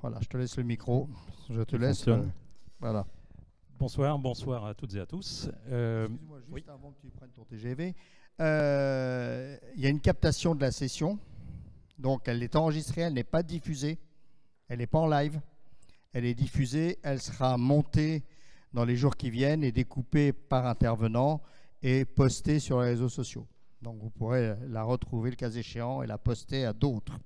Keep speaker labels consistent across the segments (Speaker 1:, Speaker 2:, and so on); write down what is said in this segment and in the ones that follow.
Speaker 1: Voilà, je te laisse le micro. Je te
Speaker 2: Il
Speaker 1: laisse.
Speaker 2: fonctionne.
Speaker 1: Voilà.
Speaker 2: Bonsoir à toutes et à tous.
Speaker 1: Excuse-moi, juste
Speaker 2: oui.
Speaker 1: avant que tu prennes ton TGV, il y a une captation de la session. Donc, elle est enregistrée, elle n'est pas diffusée. Elle n'est pas en live. Elle est diffusée, elle sera montée dans les jours qui viennent et découpée par intervenant et postée sur les réseaux sociaux. Donc, vous pourrez la retrouver le cas échéant et la poster à d'autres.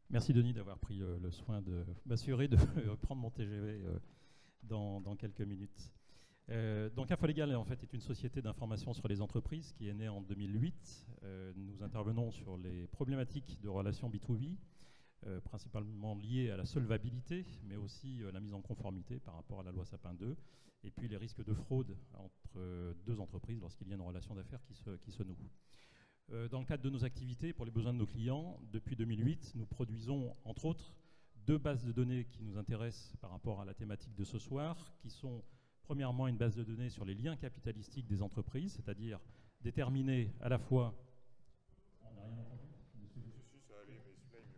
Speaker 2: Merci Denis d'avoir pris le soin de m'assurer de prendre mon TGV dans quelques minutes. Donc Infolégal en fait est une société d'information sur les entreprises qui est née en 2008. Nous intervenons sur les problématiques de relations B2B, principalement liées à la solvabilité, mais aussi la mise en conformité par rapport à la loi Sapin 2, et puis les risques de fraude entre deux entreprises lorsqu'il y a une relation d'affaires qui se noue. Dans le cadre de nos activités, pour les besoins de nos clients, depuis 2008, nous produisons, entre autres, 2 bases de données qui nous intéressent par rapport à la thématique de ce soir, qui sont, premièrement, une base de données sur les liens capitalistiques des entreprises, c'est-à-dire déterminer à la fois... On n'a rien entendu ?
Speaker 3: Si, ça allait, mais celui-là est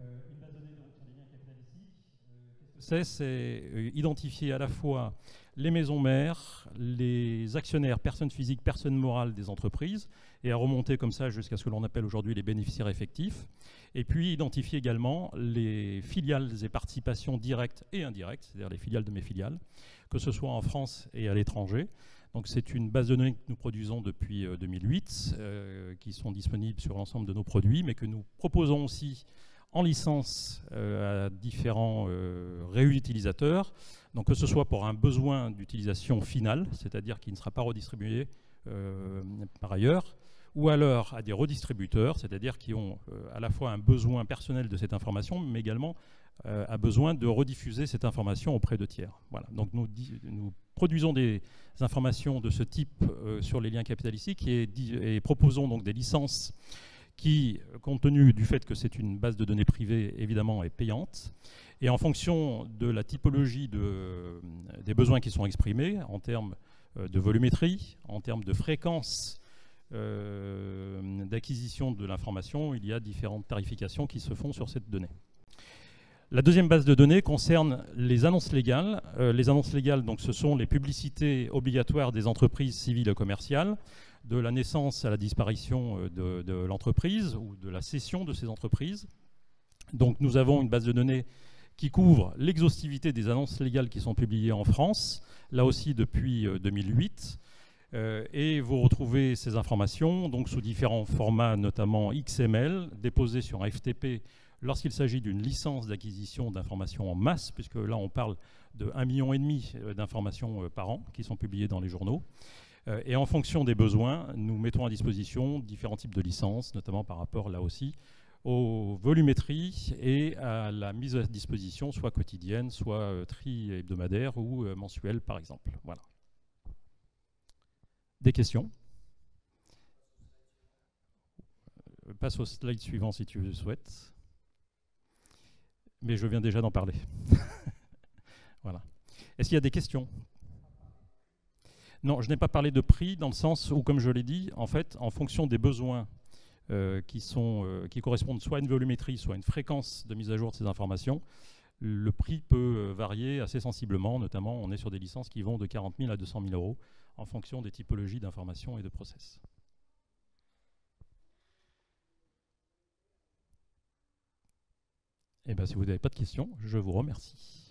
Speaker 3: mieux.
Speaker 2: Une base de données donc, sur les liens capitalistiques, qu'est-ce que c'est identifier à la fois les maisons mères, les actionnaires, personnes physiques, personnes morales des entreprises, et à remonter comme ça jusqu'à ce que l'on appelle aujourd'hui les bénéficiaires effectifs, et puis identifier également les filiales et participations directes et indirectes, c'est-à-dire les filiales de mes filiales, que ce soit en France et à l'étranger. Donc c'est une base de données que nous produisons depuis 2008, qui sont disponibles sur l'ensemble de nos produits, mais que nous proposons aussi en licence à différents réutilisateurs, donc que ce soit pour un besoin d'utilisation finale, c'est-à-dire qui ne sera pas redistribué par ailleurs, ou alors à des redistributeurs, c'est-à-dire qui ont à la fois un besoin personnel de cette information, mais également un besoin de rediffuser cette information auprès de tiers. Voilà. Donc nous produisons des informations de ce type sur les liens capitalistiques et proposons donc des licences qui, compte tenu du fait que c'est une base de données privée, évidemment, est payante. Et en fonction de la typologie des besoins qui sont exprimés, en termes de volumétrie, en termes de fréquence d'acquisition de l'information, il y a différentes tarifications qui se font sur cette donnée. La deuxième base de données concerne les annonces légales. Les annonces légales, donc, ce sont les publicités obligatoires des entreprises civiles et commerciales, de la naissance à la disparition de l'entreprise ou de la cession de ces entreprises. Donc nous avons une base de données qui couvre l'exhaustivité des annonces légales qui sont publiées en France, là aussi depuis 2008. Et vous retrouvez ces informations donc, sous différents formats, notamment XML, déposés sur un FTP lorsqu'il s'agit d'une licence d'acquisition d'informations en masse, puisque là on parle de 1,5 million d'informations par an qui sont publiées dans les journaux. Et en fonction des besoins, nous mettons à disposition différents types de licences, notamment par rapport, là aussi, aux volumétries et à la mise à disposition, soit quotidienne, soit tri-hebdomadaire ou mensuelle, par exemple. Voilà. Des questions ? Passe au slide suivant si tu le souhaites. Mais je viens déjà d'en parler. Voilà. Est-ce qu'il y a des questions ? Non, je n'ai pas parlé de prix dans le sens où, comme je l'ai dit, en fait, en fonction des besoins qui correspondent soit à une volumétrie, soit à une fréquence de mise à jour de ces informations, le prix peut varier assez sensiblement. Notamment, on est sur des licences qui vont de 40 000 à 200 000 euros en fonction des typologies d'informations et de process. Et bien, si vous n'avez pas de questions, je vous remercie.